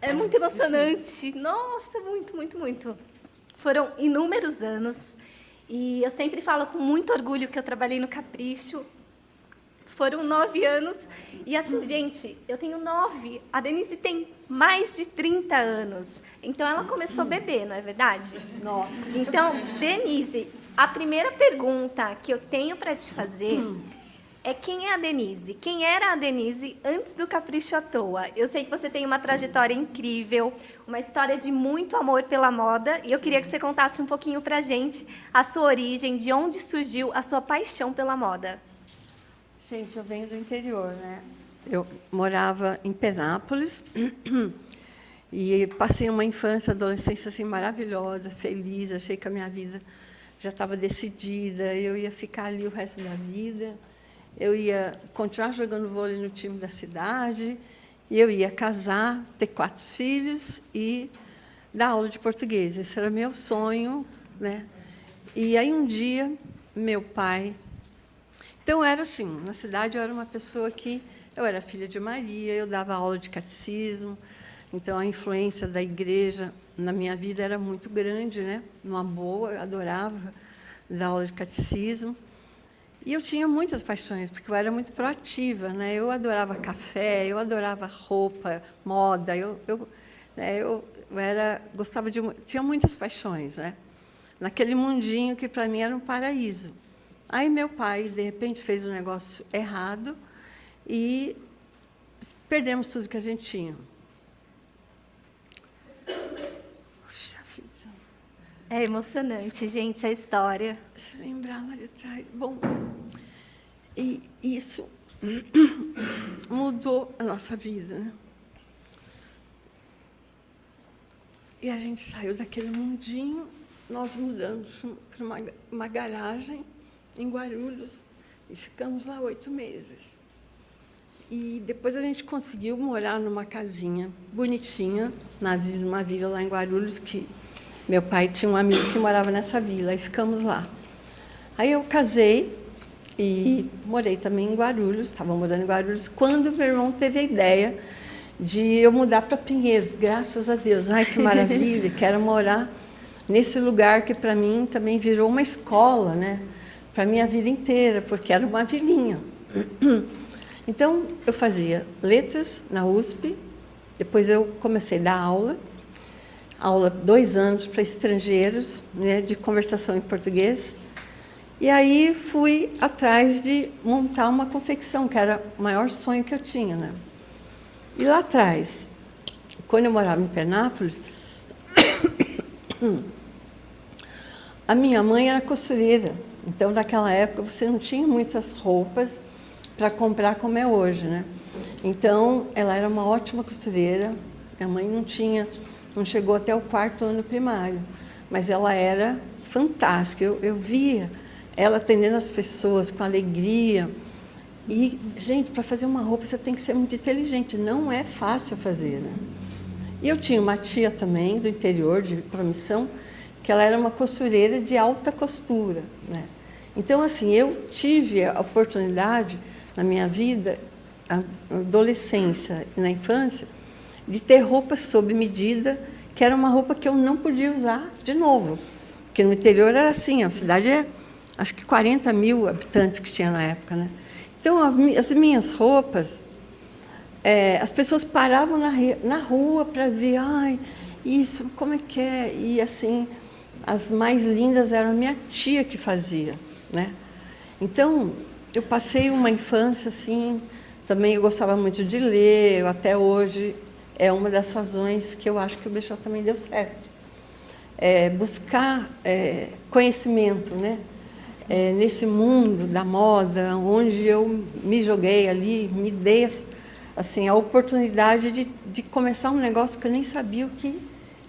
É muito emocionante. Nossa, muito, muito, muito. Foram inúmeros anos. E eu sempre falo com muito orgulho que eu trabalhei no Capricho. Foram 9 anos. E assim, gente, eu tenho 9. A Denise tem mais de 30 anos. Então, ela começou bebê, não é verdade? Nossa. Então, Denise, a primeira pergunta que eu tenho para te fazer é quem é a Denise? Quem era a Denise antes do Capricho à Toa? Eu sei que você tem uma trajetória incrível, uma história de muito amor pela moda, e eu queria que você contasse um pouquinho para a gente a sua origem, de onde surgiu a sua paixão pela moda. Gente, eu venho do interior, né? Eu morava em Penápolis e passei uma infância, adolescência assim maravilhosa, feliz. Achei que a minha vida já estava decidida. Eu ia ficar ali o resto da vida. Eu ia continuar jogando vôlei no time da cidade. E eu ia casar, ter 4 filhos e dar aula de português. Esse era meu sonho, né? E aí um dia meu pai... Então, era assim, na cidade eu era uma pessoa que... Eu era filha de Maria, eu dava aula de catecismo, então a influência da igreja na minha vida era muito grande, né? Uma boa, eu adorava dar aula de catecismo. E eu tinha muitas paixões, porque eu era muito proativa, né? Eu adorava café, eu adorava roupa, moda, gostava de... Tinha muitas paixões, né? Naquele mundinho que, para mim, era um paraíso. Aí, meu pai, de repente, fez um negócio errado e perdemos tudo que a gente tinha. Puxa vida. É emocionante, gente, a história. Se lembrar lá de trás. Bom, e isso mudou a nossa vida, né? E a gente saiu daquele mundinho, nós mudamos para uma garagem em Guarulhos, e ficamos lá 8 meses. E depois a gente conseguiu morar numa casinha bonitinha, numa vila lá em Guarulhos, que meu pai tinha um amigo que morava nessa vila, e ficamos lá. Aí eu casei e morei também em Guarulhos, estava morando em Guarulhos, quando meu irmão teve a ideia de eu mudar para Pinheiros, graças a Deus. Ai, que maravilha, quero morar nesse lugar que, para mim, também virou uma escola, né? Para a minha vida inteira, porque era uma vilinha. Então, eu fazia letras na USP, depois eu comecei a dar aula 2 anos para estrangeiros, né, de conversação em português, e aí fui atrás de montar uma confecção, que era o maior sonho que eu tinha, né? E lá atrás, quando eu morava em Penápolis, a minha mãe era costureira. Então, naquela época, você não tinha muitas roupas para comprar como é hoje, né? Então, ela era uma ótima costureira. Minha mãe não chegou até o 4º ano primário, mas ela era fantástica. Eu via ela atendendo as pessoas com alegria. E, gente, para fazer uma roupa, você tem que ser muito inteligente. Não é fácil fazer, né? E eu tinha uma tia também, do interior, de Promissão, que ela era uma costureira de alta costura, né? Então, assim, eu tive a oportunidade, na minha vida, na adolescência e na infância, de ter roupas sob medida, que era uma roupa que eu não podia usar de novo. Porque no interior era assim, a cidade é, acho que 40 mil habitantes que tinha na época, né? Então, as minhas roupas, as pessoas paravam na rua para ver, ai, isso, como é que é? E, assim, as mais lindas eram a minha tia que fazia, né? Então, eu passei uma infância, assim, também eu gostava muito de ler, até hoje é uma das razões que eu acho que o Brechó também deu certo. Buscar conhecimento, né? Nesse mundo da moda, onde eu me joguei ali, me dei assim, a oportunidade de começar um negócio que eu nem sabia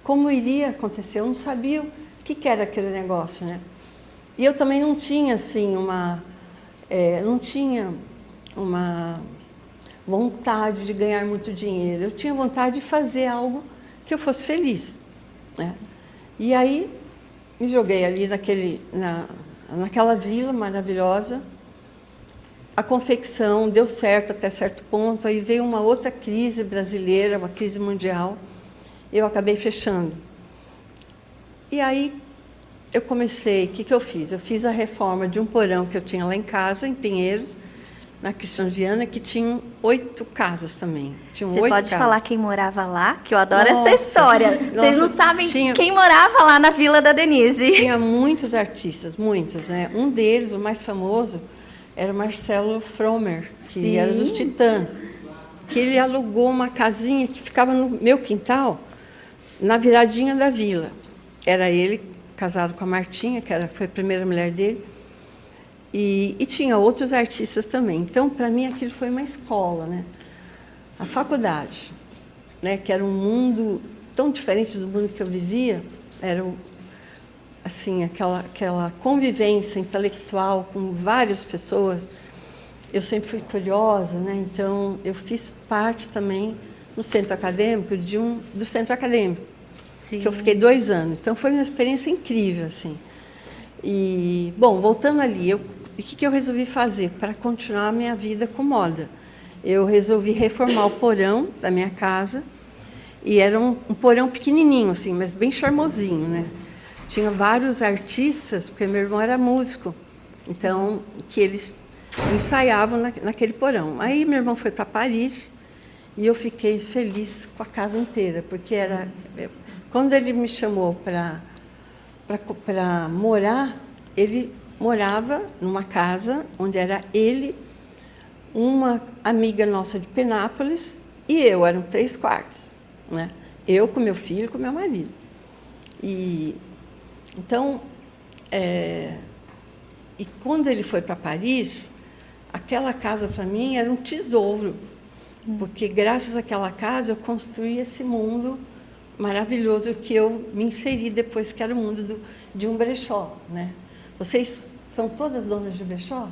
como iria acontecer, eu não sabia o que era aquele negócio, né? E eu também não tinha assim não tinha uma vontade de ganhar muito dinheiro, eu tinha vontade de fazer algo que eu fosse feliz, né? E aí me joguei ali naquela vila maravilhosa a confecção deu certo até certo ponto, aí veio uma outra crise brasileira, uma crise mundial, eu acabei fechando. E aí eu comecei, o que eu fiz? Eu fiz a reforma de um porão que eu tinha lá em casa, em Pinheiros, na Cristiano Viana, que tinham 8 casas também. Você pode falar quem morava lá? Que eu adoro essa história. Vocês Nossa, não sabem quem morava lá na Vila da Denise. Tinha muitos artistas, muitos, né? Um deles, o mais famoso, era o Marcelo Fromer, que Sim. era dos Titãs, que ele alugou uma casinha que ficava no meu quintal, na viradinha da vila. Era ele casado com a Martinha, que foi a primeira mulher dele, e tinha outros artistas também. Então, para mim, aquilo foi uma escola, né? A faculdade, né? Que era um mundo tão diferente do mundo que eu vivia, era assim, aquela convivência intelectual com várias pessoas. Eu sempre fui curiosa, né? Então eu fiz parte também no centro acadêmico do centro acadêmico, Sim. que eu fiquei 2 anos. Então foi uma experiência incrível, assim. E bom, voltando ali, o que eu resolvi fazer para continuar a minha vida com moda? Eu resolvi reformar o porão da minha casa, e era um porão pequenininho, assim, mas bem charmosinho, né? Tinha vários artistas, porque meu irmão era músico, então, que eles ensaiavam naquele porão. Aí meu irmão foi para Paris e eu fiquei feliz com a casa inteira, porque quando ele me chamou para morar, ele morava numa casa onde era ele, uma amiga nossa de Penápolis e eu, eram 3 quartos, né? Eu com meu filho e com meu marido. Então, e quando ele foi para Paris, aquela casa para mim era um tesouro, porque graças àquela casa eu construí esse mundo maravilhoso que eu me inseri depois, que era o mundo de um brechó, né? Vocês são todas donas de brechó?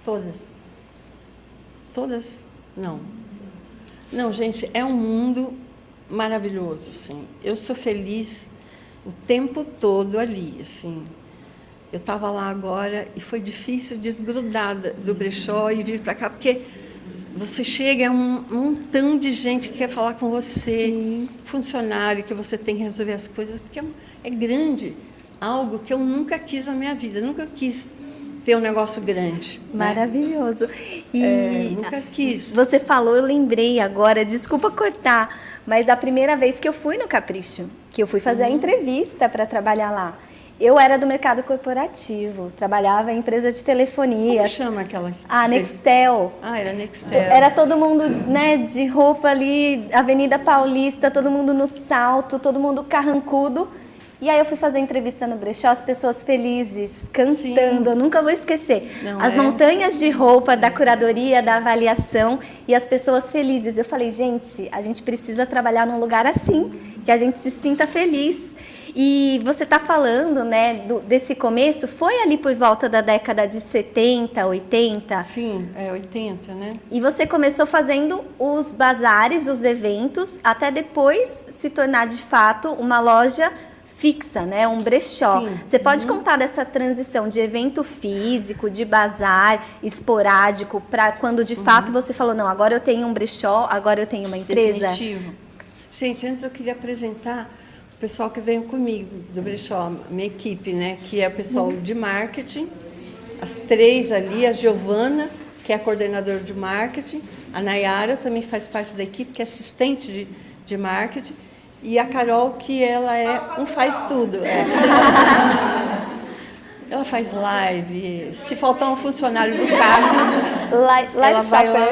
Todas? Todas? Não. Não, gente, é um mundo maravilhoso, assim. Eu sou feliz o tempo todo ali, assim. Eu estava lá agora e foi difícil desgrudar do brechó e vir para cá, porque você chega, é um montão de gente que quer falar com você, sim, funcionário, que você tem que resolver as coisas, porque é grande, algo que eu nunca quis na minha vida, nunca quis ter um negócio grande. Maravilhoso. Né? E nunca quis. Você falou, eu lembrei agora, desculpa cortar, mas a primeira vez que eu fui no Capricho, que eu fui fazer a entrevista para trabalhar lá, eu era do mercado corporativo, trabalhava em empresa de telefonia. Como chama aquelas? A Nextel. Ah, era Nextel. Era todo mundo, né, de roupa ali, Avenida Paulista, todo mundo no salto, todo mundo carrancudo. E aí eu fui fazer entrevista no brechó, as pessoas felizes, cantando, sim, eu nunca vou esquecer. Não, as montanhas de roupa da curadoria, da avaliação e as pessoas felizes. Eu falei, gente, a gente precisa trabalhar num lugar assim, que a gente se sinta feliz. E você está falando, né, desse começo, foi ali por volta da década de 70, 80? Sim, 80, né? E você começou fazendo os bazares, os eventos, até depois se tornar de fato uma loja fixa, né? Um brechó. Sim. Você pode contar dessa transição de evento físico, de bazar esporádico, para quando de fato você falou, não, agora eu tenho um brechó, agora eu tenho uma empresa? Definitivo. Gente, antes eu queria apresentar o pessoal que veio comigo do brechó, minha equipe, né? Que é o pessoal de marketing, as 3 ali, a Giovana, que é a coordenadora de marketing, a Nayara também faz parte da equipe, que é assistente de marketing, e a Carol, que ela é um faz-tudo. Ela faz live, se faltar um funcionário do carro, ela vai lá.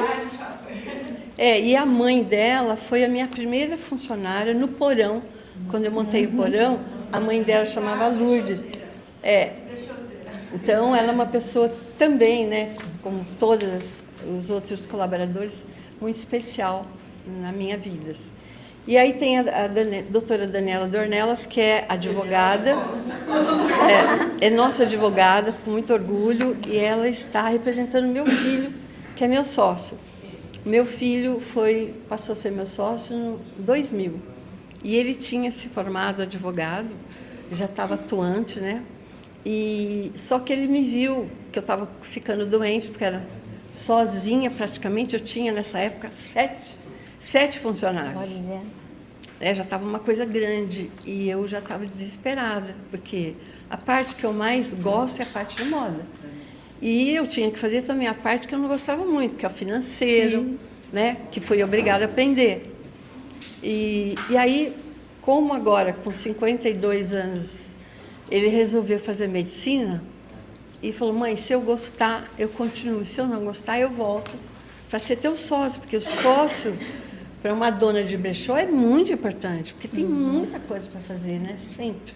E a mãe dela foi a minha primeira funcionária no porão. Quando eu montei o porão, a mãe dela chamava Lourdes. Então, ela é uma pessoa também, né, como todos os outros colaboradores, muito especial na minha vida. E aí tem a doutora Daniela Dornelas, que é advogada, é nossa advogada, com muito orgulho, e ela está representando meu filho, que é meu sócio. Meu filho passou a ser meu sócio em 2000, e ele tinha se formado advogado, já estava atuante, né? Só que ele me viu que eu estava ficando doente, porque era sozinha praticamente. Eu tinha, nessa época, sete funcionários. Olha. Já estava uma coisa grande e eu já estava desesperada, porque a parte que eu mais gosto é a parte de moda. E eu tinha que fazer também a parte que eu não gostava muito, que é o financeiro, né? Que fui obrigada a aprender. E aí, como agora, com 52 anos, ele resolveu fazer medicina, e falou, mãe, se eu gostar, eu continuo. Se eu não gostar, eu volto para ser teu sócio, porque o sócio, para uma dona de brechó, é muito importante, porque tem muita coisa para fazer, né? Sempre.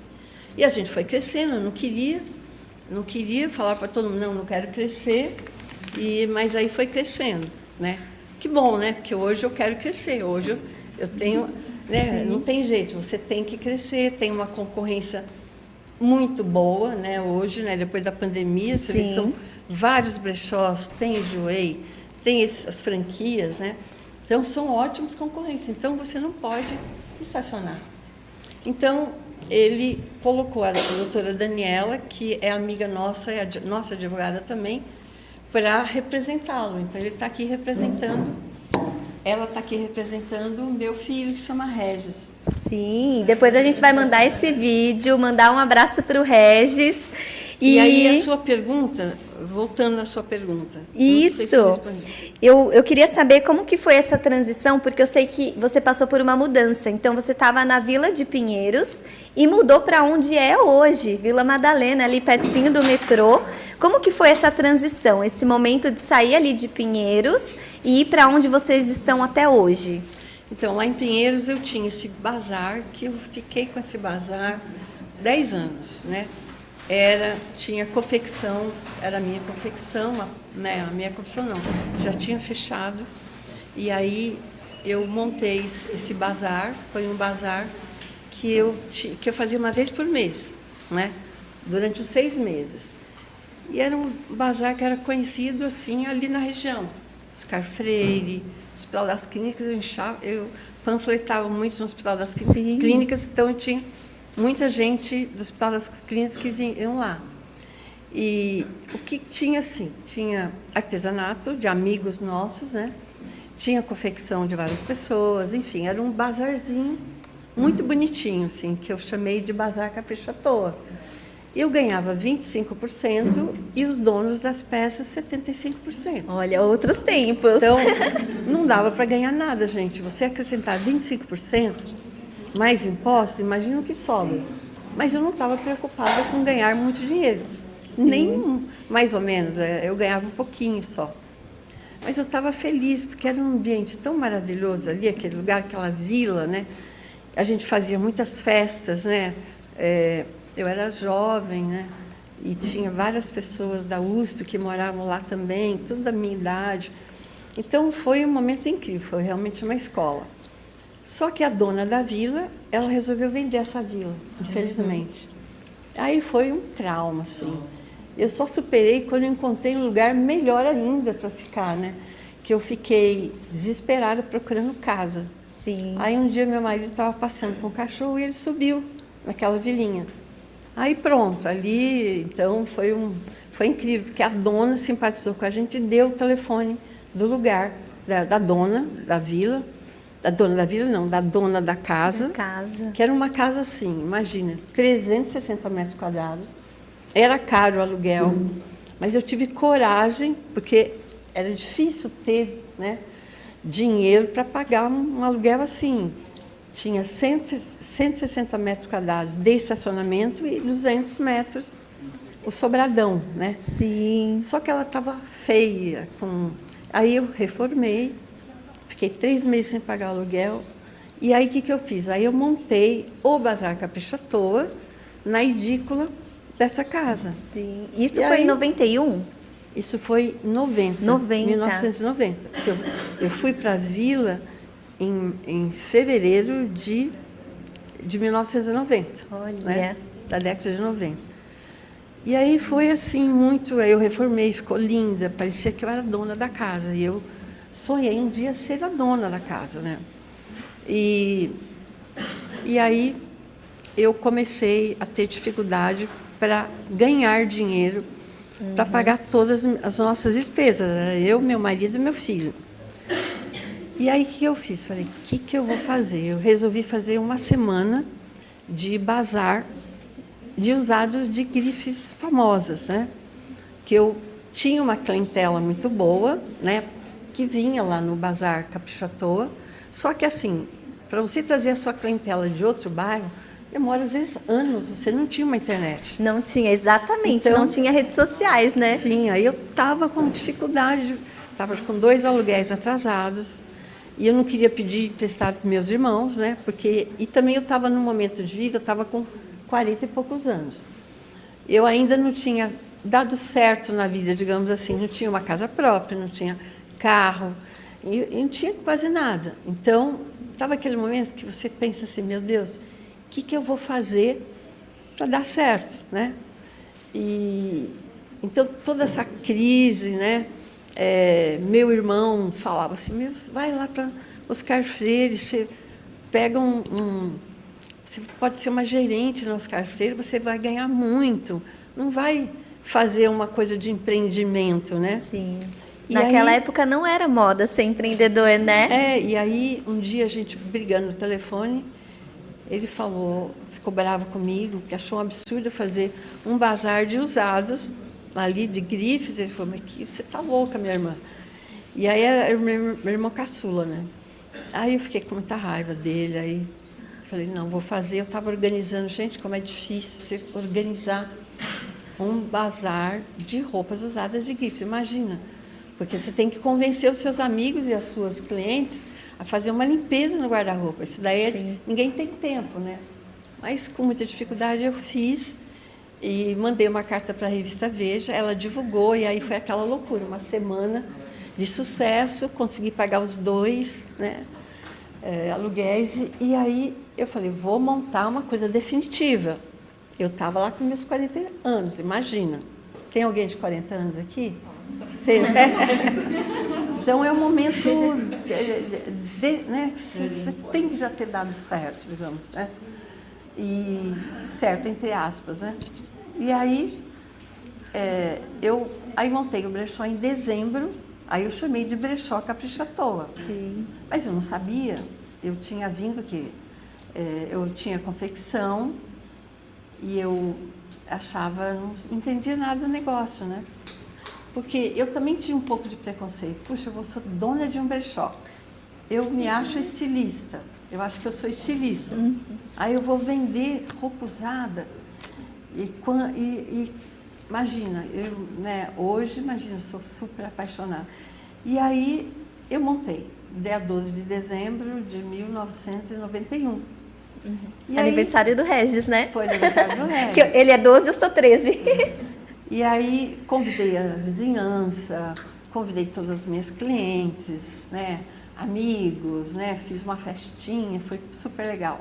E a gente foi crescendo, eu não queria falar para todo mundo, não quero crescer, mas aí foi crescendo, né? Que bom, né? Porque hoje eu quero crescer, hoje eu tenho, né? Não tem jeito, você tem que crescer, tem uma concorrência muito boa, né? Hoje, né? Depois da pandemia, você vê, são vários brechós, tem Enjoei, tem as franquias, né? Então, são ótimos concorrentes, então você não pode estacionar. Então, ele colocou a doutora Daniela, que é amiga nossa, é a nossa advogada também, para representá-lo. Então, ele está aqui representando, ela está aqui representando o meu filho, que se chama Regis. Sim, depois a gente vai mandar esse vídeo, mandar um abraço para o Regis. E aí, a sua pergunta, voltando à sua pergunta. Isso. Eu queria saber como que foi essa transição, porque eu sei que você passou por uma mudança. Então, você estava na Vila de Pinheiros e mudou para onde é hoje, Vila Madalena, ali pertinho do metrô. Como que foi essa transição, esse momento de sair ali de Pinheiros e ir para onde vocês estão até hoje? Então, lá em Pinheiros eu tinha esse bazar, que eu fiquei com esse bazar 10 anos, né? Tinha confecção, era a minha confecção, né? A minha confecção não, já tinha fechado. E aí eu montei esse bazar, foi um bazar que eu fazia uma vez por mês, né? Durante os 6 meses. E era um bazar que era conhecido assim ali na região. Oscar Freire, Hospital das Clínicas, eu panfletava muito no Hospital das Clínicas, então eu tinha muita gente do Hospital das Clínicas que vinham lá. E o que tinha, assim, tinha artesanato de amigos nossos, né? Tinha confecção de várias pessoas, enfim, era um bazarzinho muito bonitinho, assim, que eu chamei de Bazar Capricho à Toa. Eu ganhava 25% e os donos das peças 75%. Olha, outros tempos. Então, não dava para ganhar nada, gente. Você acrescentar 25%, mais impostos, imagina o que sobra. Mas eu não estava preocupada com ganhar muito dinheiro. Nem mais ou menos, eu ganhava um pouquinho só. Mas eu estava feliz, porque era um ambiente tão maravilhoso ali, aquele lugar, aquela vila, né? A gente fazia muitas festas, né? Eu era jovem, né? E tinha várias pessoas da USP que moravam lá também, tudo da minha idade. Então, foi um momento incrível, foi realmente uma escola. Só que a dona da vila, ela resolveu vender essa vila, infelizmente. Aí foi um trauma, assim. Eu só superei quando eu encontrei um lugar melhor ainda para ficar, né? Que eu fiquei desesperada procurando casa. Sim. Aí um dia meu marido estava passeando com o cachorro e ele subiu naquela vilinha. Aí pronto, ali, então foi incrível, porque a dona simpatizou com a gente e deu o telefone do lugar, da dona da vila, da dona da casa, que era uma casa assim, imagina, 360 metros quadrados, era caro o aluguel, mas eu tive coragem, porque era difícil ter, né, dinheiro para pagar um aluguel assim. Tinha 160 metros quadrados de estacionamento e 200 metros o sobradão, né? Sim. Só que ela estava feia. Aí eu reformei, fiquei 3 meses sem pagar o aluguel. E aí o que eu fiz? Aí eu montei o Bazar Capricho à Toa na edícula dessa casa. Sim. Isso foi em 91? Isso foi em 1990. Porque eu fui para a vila em fevereiro de 1990. Olha. Né? Da década de 90. E aí foi assim, eu reformei, ficou linda, parecia que eu era dona da casa. E eu sonhei um dia ser a dona da casa, né? E aí eu comecei a ter dificuldade para ganhar dinheiro, para pagar todas as nossas despesas. Era eu, meu marido e meu filho. E aí, o que eu fiz? Falei, o que eu vou fazer? Eu resolvi fazer uma semana de bazar de usados de grifes famosas, né? Que eu tinha uma clientela muito boa, né? Que vinha lá no Bazar Capricho à Toa. Só que, assim, para você trazer a sua clientela de outro bairro, demora, às vezes, anos. Você não tinha uma internet. Não tinha, exatamente. Então, não tinha redes sociais, né? Sim, aí eu estava com dificuldade, estava com 2 aluguéis atrasados, e eu não queria pedir emprestado para meus irmãos, né? E também eu estava num momento de vida, eu estava com 40 e poucos anos. Eu ainda não tinha dado certo na vida, digamos assim, não tinha uma casa própria, não tinha carro, e não tinha quase nada. Então, estava aquele momento que você pensa assim, meu Deus, o que eu vou fazer para dar certo, né? E então toda essa crise, né? Meu irmão falava assim, vai lá para Oscar Freire, você pega você pode ser uma gerente no Oscar Freire, você vai ganhar muito, não vai fazer uma coisa de empreendimento, né? Sim. E Naquela aí, época não era moda ser empreendedor, né? e aí um dia a gente brigando no telefone, ele ficou bravo comigo, que achou um absurdo fazer um bazar de usados ali, de grifes. Ele falou, mas você tá louca, minha irmã. E aí era meu irmão caçula, né? Aí eu fiquei com muita raiva dele, aí falei, não, vou fazer. Eu estava organizando, gente, como é difícil você organizar um bazar de roupas usadas de grifes, imagina. Porque você tem que convencer os seus amigos e as suas clientes a fazer uma limpeza no guarda-roupa. Isso daí ninguém tem tempo, né? Mas com muita dificuldade eu fiz e mandei uma carta para a revista Veja, ela divulgou e aí foi aquela loucura, uma semana de sucesso, consegui pagar os 2, né, aluguéis, e aí eu falei, vou montar uma coisa definitiva. Eu estava lá com meus 40 anos, imagina. Tem alguém de 40 anos aqui? Tem, né? Então, é um momento, né, você tem que já ter dado certo, digamos, né? E certo, entre aspas, né? E aí, aí montei o brechó em dezembro, aí eu chamei de brechó Capricho à Toa. Sim. Mas eu não sabia, eu tinha vindo eu tinha confecção e eu achava, não entendia nada do negócio, né? Porque eu também tinha um pouco de preconceito. Puxa, eu sou dona de um brechó. Eu me acho estilista. Eu acho que eu sou estilista. Aí eu vou vender roupa usada. E imagina, hoje, imagina, eu sou super apaixonada. E aí eu montei, dia 12 de dezembro de 1991. E Aniversário do Regis, né? Foi aniversário do Regis. Que ele é 12, eu sou 13. E aí convidei a vizinhança, convidei todas as minhas clientes, né, amigos, né, fiz uma festinha, foi super legal.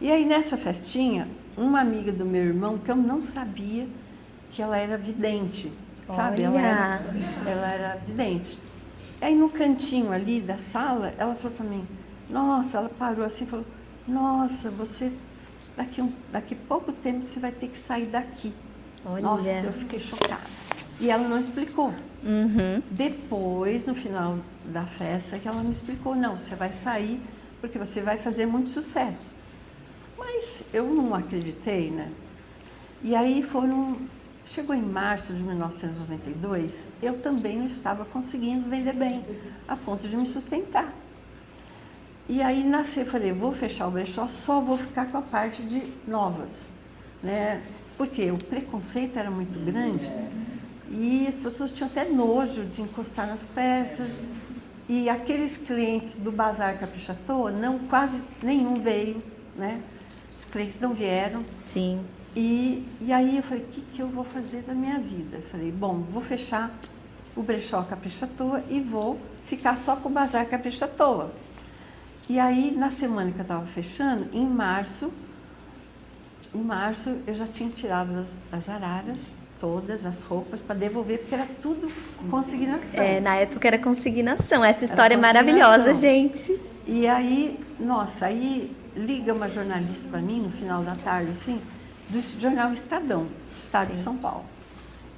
E aí nessa festinha, uma amiga do meu irmão, que eu não sabia que ela era vidente, sabe? Olha. Ela era vidente. E aí no cantinho ali da sala, ela falou para mim, nossa, ela parou assim e falou, nossa, você, daqui pouco tempo você vai ter que sair daqui. Olha. Nossa, eu fiquei chocada. E ela não explicou. Depois, no final da festa, que ela me explicou, não, você vai sair porque você vai fazer muito sucesso. Mas eu não acreditei, né? E aí chegou em março de 1992, eu também não estava conseguindo vender bem, a ponto de me sustentar. E aí eu falei, vou fechar o brechó, só vou ficar com a parte de novas, né? Porque o preconceito era muito grande e as pessoas tinham até nojo de encostar nas peças. E aqueles clientes do Bazar Capricho à Toa, quase nenhum veio, né? Os clientes não vieram. Sim. E aí eu falei, o que eu vou fazer da minha vida? Eu falei, bom, vou fechar o brechó Capricho à Toa e vou ficar só com o Bazar Capricho à Toa. E aí, na semana que eu estava fechando, em março, eu já tinha tirado as araras, todas as roupas, para devolver, porque era tudo consignação. Na época era consignação. Essa história é maravilhosa, gente. E aí, nossa, aí liga uma jornalista para mim, no final da tarde, assim, do jornal Estadão, Estado de São Paulo.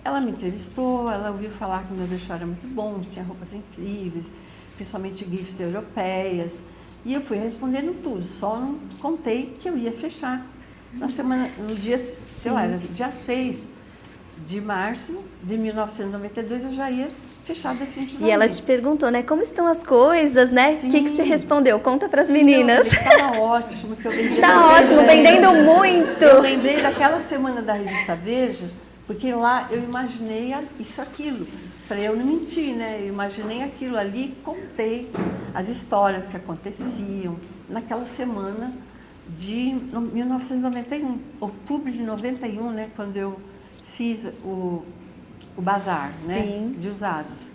ela me entrevistou, ela ouviu falar que o meu brechó era muito bom, tinha roupas incríveis, principalmente grifes europeias. E eu fui respondendo tudo, só não contei que eu ia fechar na semana, no dia, sei lá, era dia 6 de março de 1992, eu já ia fechar definitivamente. E ela te perguntou, né, como estão as coisas, né? O que você respondeu? Conta para as Sim, meninas. Estava ótimo, que eu vendia. Tá ótimo, vendendo muito. Eu lembrei daquela semana da revista Veja, porque lá eu imaginei isso, aquilo, para eu não mentir, né? Eu imaginei aquilo ali, contei as histórias que aconteciam naquela semana de 1991, outubro de 91, né? Quando eu fiz o bazar, né? Sim. De usados.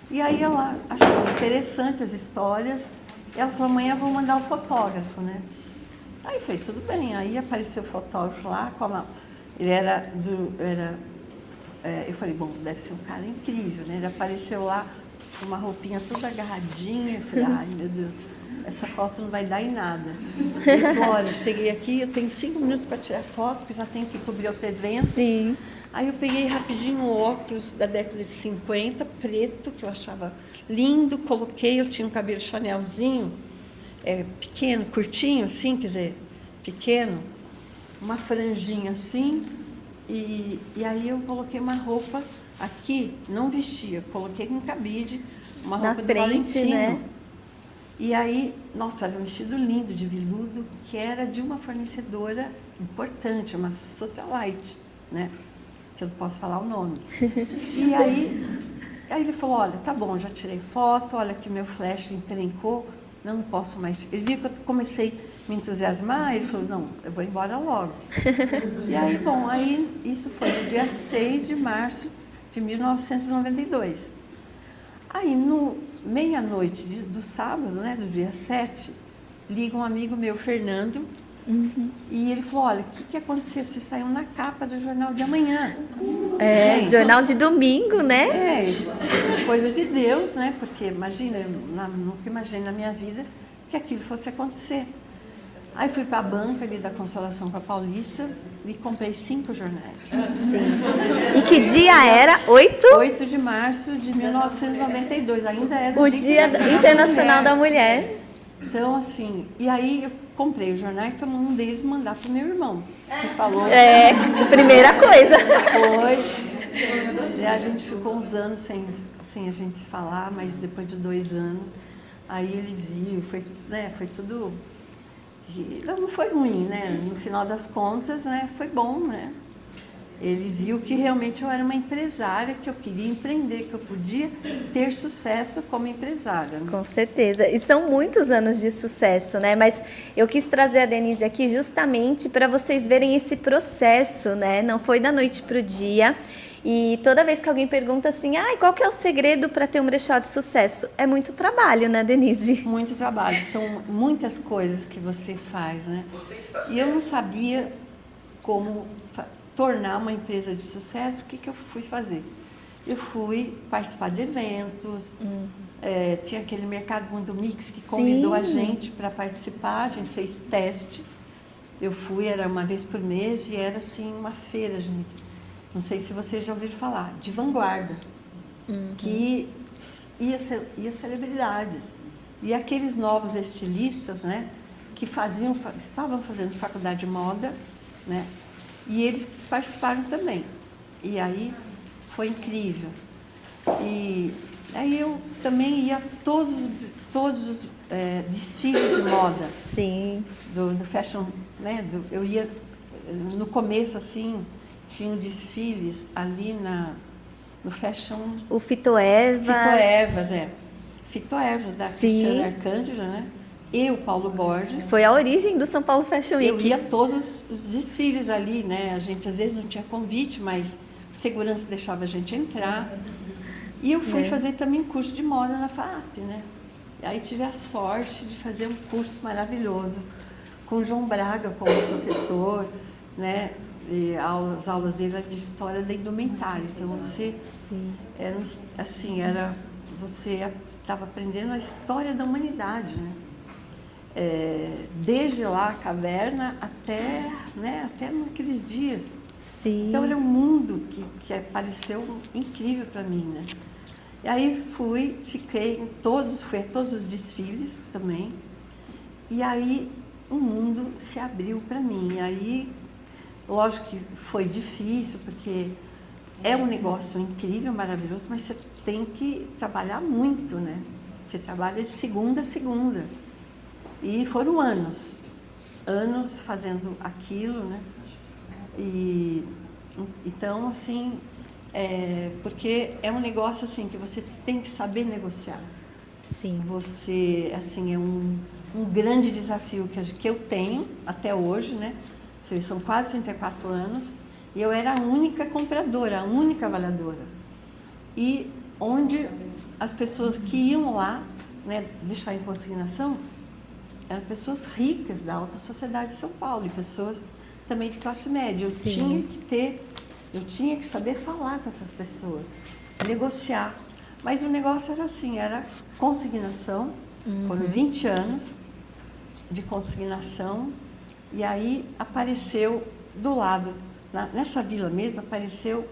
E aí ela achou interessante as histórias. Ela falou, amanhã vou mandar o fotógrafo, né? Aí eu falei, tudo bem. Aí apareceu o fotógrafo lá, ele era eu falei, bom, deve ser um cara incrível, né? Ele apareceu lá com uma roupinha toda agarradinha. Eu falei, ai, meu Deus, essa foto não vai dar em nada. Ele falou, olha, cheguei aqui, eu tenho 5 minutos para tirar foto, porque já tenho que cobrir outro evento. Sim. Aí eu peguei rapidinho o óculos da década de 50, preto, que eu achava lindo, coloquei, eu tinha um cabelo chanelzinho, pequeno, curtinho assim, quer dizer, pequeno, uma franjinha assim, e aí eu coloquei uma roupa aqui, não vestia, coloquei com cabide, uma roupa do Valentino. Né? E aí, nossa, era um vestido lindo de veludo, que era de uma fornecedora importante, uma socialite, né? Que eu não posso falar o nome. E aí ele falou, olha, tá bom, já tirei foto, olha que meu flash encrencou, eu não posso mais. Ele viu que eu comecei a me entusiasmar, ele falou, não, eu vou embora logo. E aí, bom, isso foi no dia 6 de março de 1992. Aí, no meia-noite do sábado, né, do dia 7, liga um amigo meu, Fernando, e ele falou, olha, o que aconteceu? Você saiu na capa do Jornal de Amanhã. Gente, jornal de domingo, né? Coisa de Deus, né? Porque, imagina, eu nunca imaginei na minha vida que aquilo fosse acontecer. Aí fui para a banca ali da Consolação com a Paulista e comprei 5 jornais. Sim. E que dia era? 8 de março de 1992, ainda era o Dia Internacional da Mulher. Então, assim, e aí eu comprei os jornais para um deles mandar para o meu irmão, que falou... Primeira coisa. E a gente ficou uns anos sem a gente se falar, mas depois de 2 anos, aí ele viu, foi tudo... Não foi ruim, né? No final das contas, né, foi bom, né? Ele viu que realmente eu era uma empresária, que eu queria empreender, que eu podia ter sucesso como empresária. Né? Com certeza. E são muitos anos de sucesso, né? Mas eu quis trazer a Denise aqui justamente para vocês verem esse processo, né? Não foi da noite para o dia. E toda vez que alguém pergunta assim, qual que é o segredo para ter um brechó de sucesso? É muito trabalho, né, Denise? Muito trabalho. São muitas coisas que você faz, né? E eu não sabia como tornar uma empresa de sucesso. O que eu fui fazer? Eu fui participar de eventos, tinha aquele Mercado Mundo Mix que convidou a gente para participar, a gente fez teste. Eu fui, era uma vez por mês e era assim uma feira, gente. Não sei se vocês já ouviram falar, de vanguarda, que ia celebridades. E aqueles novos estilistas, né, que estavam fazendo faculdade de moda, né, e eles participaram também. E aí foi incrível. E aí eu também ia a todos os desfiles de moda. Sim. Do fashion, né, eu ia, no começo, assim, tinham desfiles ali no fashion... O Fitoervas. Fitoervas, da Cristiana Arcângela, né? E o Paulo Borges. Foi a origem do São Paulo Fashion Week. Eu ia a todos os desfiles ali, né? A gente às vezes não tinha convite, mas a segurança deixava a gente entrar. E eu fui fazer também curso de moda na FAAP, né? E aí tive a sorte de fazer um curso maravilhoso com o João Braga como professor, né? E as aulas dele eram de história da indumentária. Então você você estava aprendendo a história da humanidade, né? Desde lá a caverna até naqueles dias. Sim. Então era um mundo que pareceu incrível para mim, né? E aí fiquei fui a todos os desfiles também. E aí o mundo se abriu para mim. E aí, lógico que foi difícil, porque é um negócio incrível, maravilhoso, mas você tem que trabalhar muito, né? Você trabalha de segunda a segunda. E foram anos fazendo aquilo, né? E então, assim, porque é um negócio assim que você tem que saber negociar. Sim. Você, assim, é um grande desafio que eu tenho até hoje, né? São quase 34 anos e eu era a única compradora, a única avaliadora. E onde as pessoas que iam lá, né, deixar em consignação, eram pessoas ricas da alta sociedade de São Paulo e pessoas também de classe média. Eu tinha que saber falar com essas pessoas, negociar. Mas o negócio era assim, era consignação, foram 20 anos de consignação, e aí apareceu do lado, nessa vila mesmo, apareceu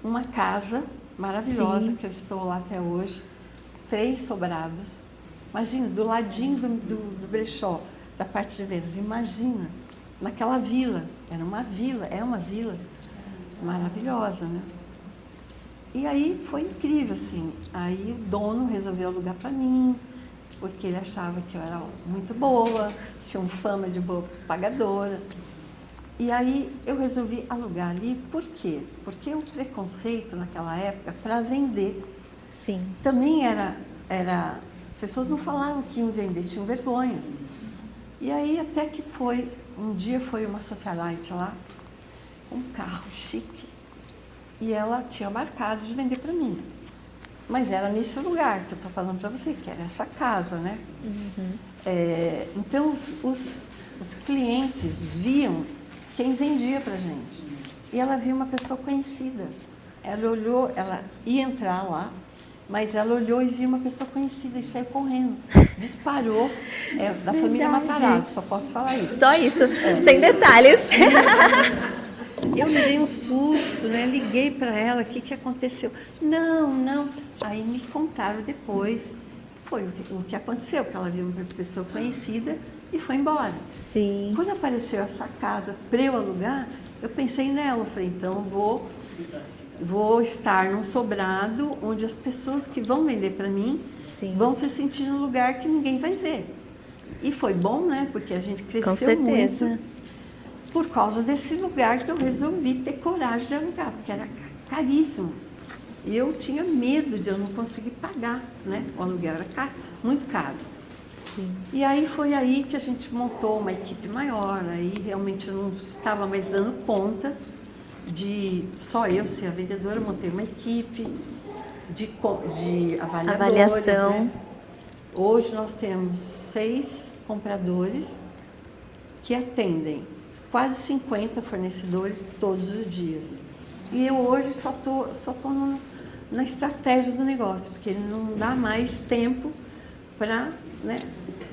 uma casa maravilhosa, sim, que eu estou lá até hoje, 3 sobrados. Imagina, do ladinho do brechó, da parte de vendas, imagina, naquela vila, era uma vila, é uma vila maravilhosa, né? E aí foi incrível, assim. Aí o dono resolveu alugar para mim, porque ele achava que eu era muito boa, tinha fama de boa pagadora. E aí eu resolvi alugar ali, por quê? Porque o preconceito naquela época para vender. Sim. Também era as pessoas não falavam que iam vender, tinham vergonha. E aí até que um dia foi uma socialite lá, um carro chique, e ela tinha marcado de vender para mim. Mas era nesse lugar que eu estou falando para você, que era essa casa, né? Uhum. Então, os clientes viam quem vendia para a gente. E ela viu uma pessoa conhecida. Ela olhou, ela ia entrar lá, mas ela olhou e viu uma pessoa conhecida e saiu correndo. Disparou, da família Matarazzo, só posso falar isso. Só isso, sem detalhes. Eu levei um susto, né? Liguei para ela, o que aconteceu? Não. Aí me contaram depois, foi o que aconteceu, que ela viu uma pessoa conhecida e foi embora. Sim. Quando apareceu essa casa para eu alugar, eu pensei nela, eu falei, então vou estar num sobrado onde as pessoas que vão vender para mim, sim, vão se sentir num lugar que ninguém vai ver. E foi bom, né? Porque a gente cresceu. Com certeza. Muito. Por causa desse lugar que eu resolvi ter coragem de alugar, porque era caríssimo. E eu tinha medo de eu não conseguir pagar, né? O aluguel era caro, muito caro. Sim. E aí foi aí que a gente montou uma equipe maior, aí realmente eu não estava mais dando conta de só eu ser a vendedora, eu montei uma equipe de avaliação. Né? Hoje nós temos 6 compradores que atendem quase 50 fornecedores todos os dias. E eu hoje só tô na estratégia do negócio, porque não dá mais tempo para, né?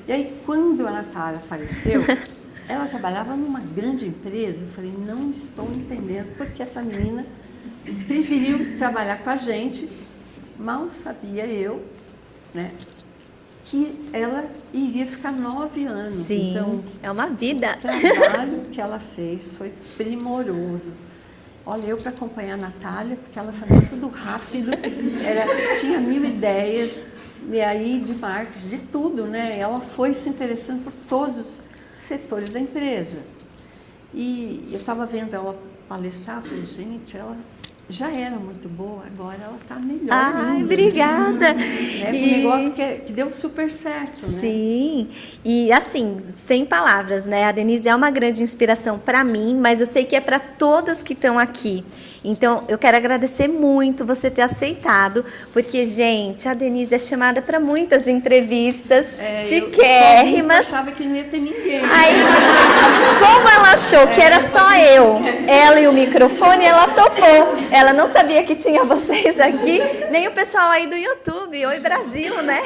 E aí, quando a Natália apareceu, ela trabalhava numa grande empresa, eu falei, não estou entendendo porque essa menina preferiu trabalhar com a gente, mal sabia eu, né? Que ela iria ficar 9 anos. Sim, então, é uma vida. O trabalho que ela fez foi primoroso. Olha, eu para acompanhar a Natália, porque ela fazia tudo rápido, tinha 1000 ideias, e aí de marketing, de tudo, né? Ela foi se interessando por todos os setores da empresa. E eu estava vendo ela palestrar, eu falei, gente, ela já era muito boa, agora ela está melhor. Ai, obrigada. Um negócio que deu super certo, né? Sim, e assim, sem palavras, né? A Denise é uma grande inspiração para mim, mas eu sei que é para todas que estão aqui. Então, eu quero agradecer muito você ter aceitado, porque, gente, a Denise é chamada para muitas entrevistas chiquérrimas. Eu achava que não ia ter ninguém. Aí, como ela achou que era só ela e o microfone, ela topou. Ela não sabia que tinha vocês aqui, nem o pessoal aí do YouTube, Oi Brasil, né?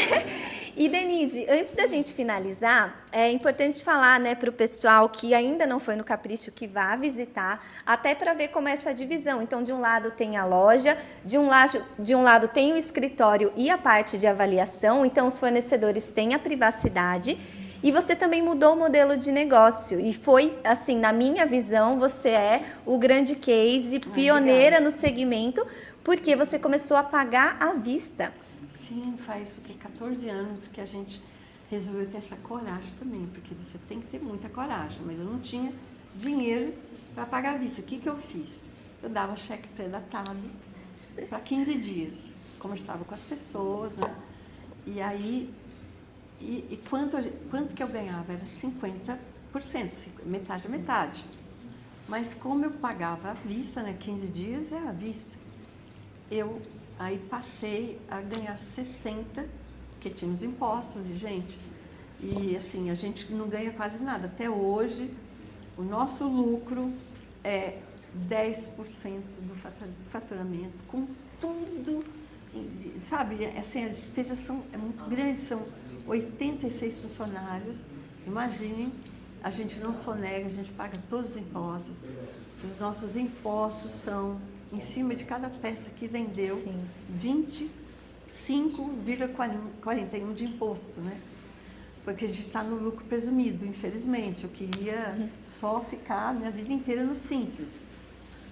E Denise, antes da gente finalizar, é importante falar, né, para o pessoal que ainda não foi no Capricho, que vá visitar, até para ver como é essa divisão. Então, de um lado tem a loja, de um lado tem o escritório e a parte de avaliação, então os fornecedores têm a privacidade. E você também mudou o modelo de negócio. E foi, assim, na minha visão, você é o grande case, pioneira no segmento, porque você começou a pagar à vista. Sim, faz 14 anos que a gente resolveu ter essa coragem também, porque você tem que ter muita coragem, mas eu não tinha dinheiro para pagar à vista. O que eu fiz? Eu dava cheque pré-datado para 15 dias, conversava com as pessoas, né? E aí, quanto que eu ganhava? Era 50%, metade a metade. Mas como eu pagava à vista, né? 15 dias é à vista. Aí passei a ganhar 60, porque tinha os impostos, e assim, a gente não ganha quase nada. Até hoje, o nosso lucro é 10% do faturamento, com tudo, sabe? Assim, as despesas é muito grandes, são 86 funcionários. Imaginem, a gente não sonega, a gente paga todos os impostos. Os nossos impostos são, em cima de cada peça que vendeu, 25,41 de imposto, né? Porque a gente está no lucro presumido, infelizmente. Eu queria só ficar a minha vida inteira no simples.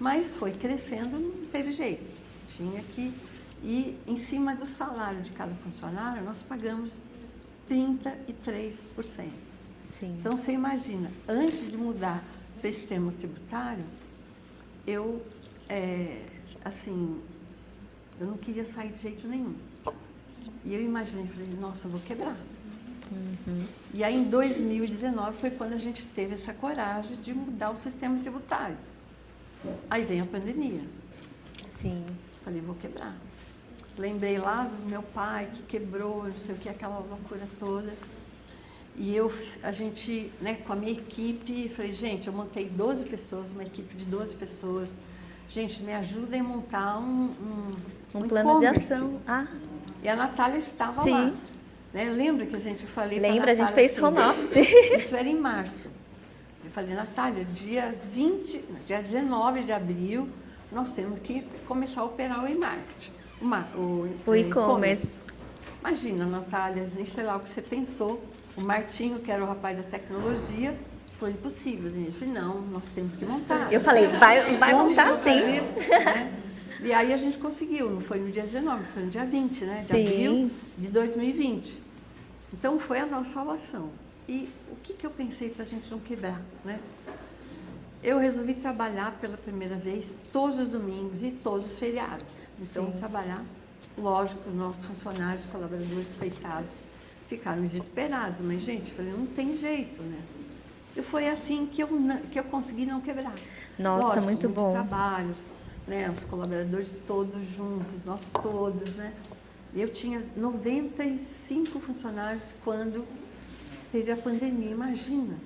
Mas foi crescendo, não teve jeito. Tinha que... E em cima do salário de cada funcionário, nós pagamos 33%. Sim. Então, você imagina, antes de mudar para esse sistema tributário, eu não queria sair de jeito nenhum. E eu imaginei, falei, nossa, eu vou quebrar. E aí, em 2019, foi quando a gente teve essa coragem de mudar o sistema tributário. Aí veio a pandemia. Sim. Falei, vou quebrar. Lembrei lá do meu pai, que quebrou, não sei o que, aquela loucura toda. E a gente, né, com a minha equipe, falei, gente, eu montei 12 pessoas, uma equipe de 12 pessoas. Gente, me ajudem a montar um plano de ação. E a Natália estava Sim. lá. Né? Lembra que a gente falei pra Lembra, a Natália, gente fez assim, home office. Isso era em março. Eu falei, Natália, dia 19 de abril, nós temos que começar a operar o e-marketing. O e-commerce. Imagina, Natália, nem sei lá o que você pensou. O Martinho, que era o rapaz da tecnologia, falou, impossível, Denise. Eu falei, não, nós temos que montar. Eu falei, vai montar sim. Né? E aí a gente conseguiu, não foi no dia 19, foi no dia 20, né? De abril de 2020. Então foi a nossa salvação. E o que eu pensei para a gente não quebrar, né? Eu resolvi trabalhar pela primeira vez todos os domingos e todos os feriados. Então, trabalhar, lógico, os nossos funcionários, colaboradores, coitados, ficaram desesperados. Mas, gente, eu falei, não tem jeito, né? E foi assim que eu consegui não quebrar. Nossa, lógico, muito bom. Trabalhos, né? Os colaboradores todos juntos, nós todos, né? Eu tinha 95 funcionários quando teve a pandemia, imagina.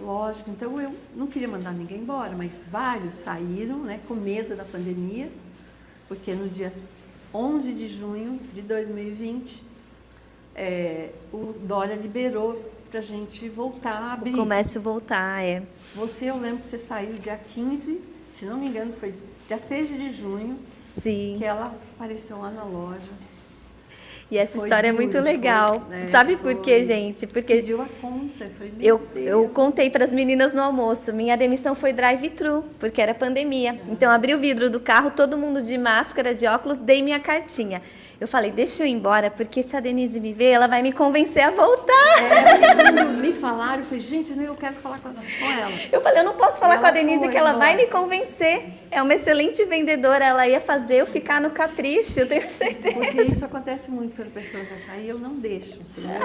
Lógico, então eu não queria mandar ninguém embora, mas vários saíram, né, com medo da pandemia, porque no dia 11 de junho de 2020, o Dória liberou para a gente voltar a abrir. O comércio voltar, Eu lembro que você saiu dia 15, se não me engano, foi dia 13 de junho, que ela apareceu lá na loja. E essa história é muito legal. Sabe por quê, gente? Porque pediu a conta. Eu contei para as meninas no almoço. Minha demissão foi drive-thru, porque era pandemia. Então, abri o vidro do carro, todo mundo de máscara, de óculos, dei minha cartinha. Eu falei, deixa eu ir embora, porque se a Denise me ver, ela vai me convencer a voltar. Quando me falaram, eu falei, gente, eu quero falar com ela. Eu falei, eu não posso falar com a Denise que ela vai me convencer. É uma excelente vendedora, ela ia fazer eu ficar no Capricho, eu tenho certeza. Porque isso acontece muito quando a pessoa quer sair, eu não deixo, entendeu?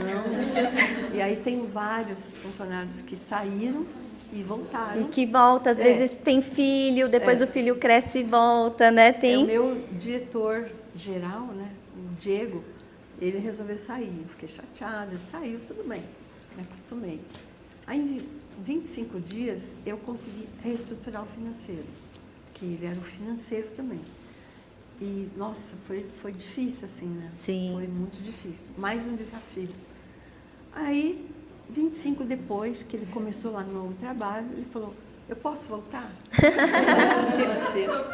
Não. E aí tem vários funcionários que saíram e voltaram. E que volta, às vezes tem filho, depois o filho cresce e volta, né? Tem... O meu diretor-geral, né, o Diego, ele resolveu sair. Eu fiquei chateada, ele saiu, tudo bem, me acostumei. Aí, em 25 dias, eu consegui reestruturar o financeiro, que ele era o financeiro também. E, nossa, foi difícil, assim, né? Sim. Foi muito difícil. Mais um desafio. Aí, 25 depois, que ele começou lá no novo trabalho, ele falou, eu posso voltar? Meu Deus.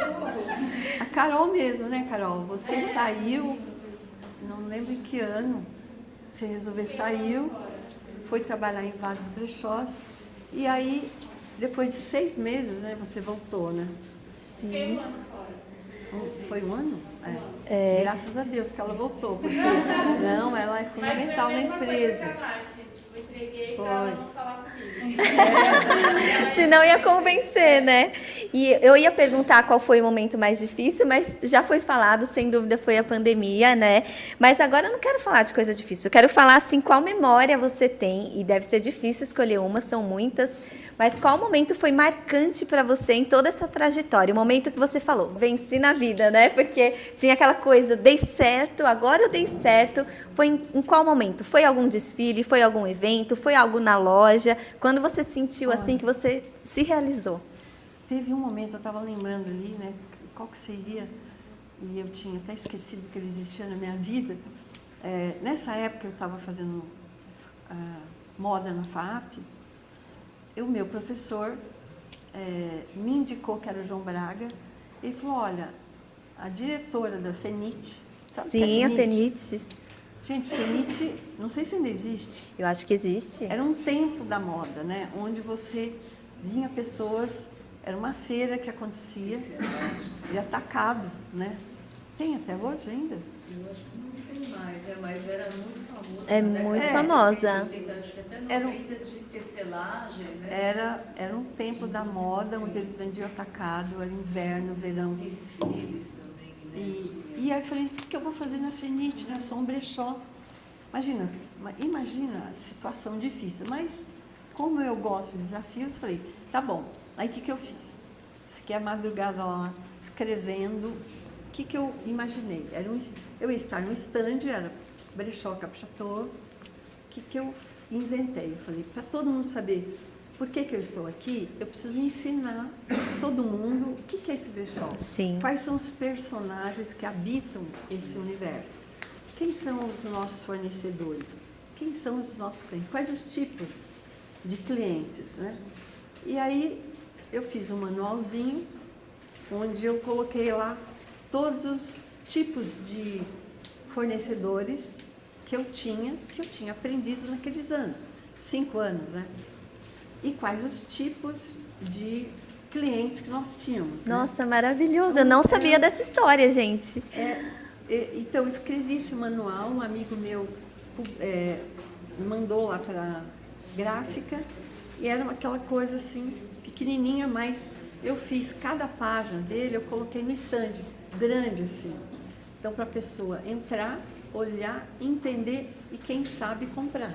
A Carol mesmo, né, Carol? Você saiu, não lembro em que ano, você resolveu saiu, foi trabalhar em vários brechós, e aí, depois de 6 meses, né, você voltou, né? Sim. Foi um ano? É. Graças a Deus que ela voltou, porque não, ela é fundamental na empresa. Eu entreguei para ela não falar comigo. Senão ia convencer, né? E eu ia perguntar qual foi o momento mais difícil, mas já foi falado, sem dúvida, foi a pandemia, né? Mas agora eu não quero falar de coisa difícil. Eu quero falar, assim, qual memória você tem, e deve ser difícil escolher uma, são muitas, mas qual momento foi marcante para você em toda essa trajetória? O momento que você falou, venci na vida, né? Porque tinha aquela coisa, dei certo, agora eu dei certo. Foi em qual momento? Foi algum desfile? Foi algum evento? Foi algo na loja? Quando você sentiu assim que você se realizou? Teve um momento, eu estava lembrando ali, né? Qual que seria, e eu tinha até esquecido que ele existia na minha vida. Nessa época eu estava fazendo moda na FAAP. O meu professor me indicou que era o João Braga. Ele falou, olha, a diretora da FENIT, sabe o que é Sim, a FENIT? FENIT. Gente, FENIT, não sei se ainda existe. Eu acho que existe. Era um templo da moda, né? Onde você vinha pessoas, era uma feira que acontecia, de atacado, né? Tem até hoje ainda? Eu acho que não tem mais, mas era muito famosa. É muito famosa. Acho que até 90 de tecelagem, né? Era um templo da moda, onde eles vendiam atacado, era inverno, verão. Desfiles também, né? E aí eu falei, o que eu vou fazer na FENIT, né? Eu sou um brechó. Imagina a situação difícil, mas como eu gosto de desafios, falei, tá bom. Aí o que eu fiz? Fiquei a madrugada lá escrevendo. O que eu imaginei? Eu ia estar no stand, era brechó Caprichotou. O que eu inventei? Eu falei, para todo mundo saber por que eu estou aqui, eu preciso ensinar todo mundo o que é esse brechó. Sim. Quais são os personagens que habitam esse universo? Quem são os nossos fornecedores? Quem são os nossos clientes? Quais os tipos de clientes, né? E aí eu fiz um manualzinho onde eu coloquei lá todos os tipos de fornecedores que eu tinha aprendido naqueles anos, 5 anos, né? E quais os tipos de clientes que nós tínhamos. Nossa, né? maravilhoso. Eu não sabia dessa história, gente. Então, eu escrevi esse manual, um amigo meu mandou lá para gráfica, e era aquela coisa assim, pequenininha, mas eu fiz cada página dele, eu coloquei no stand, grande assim. Então, para a pessoa entrar, olhar, entender e, quem sabe, comprar.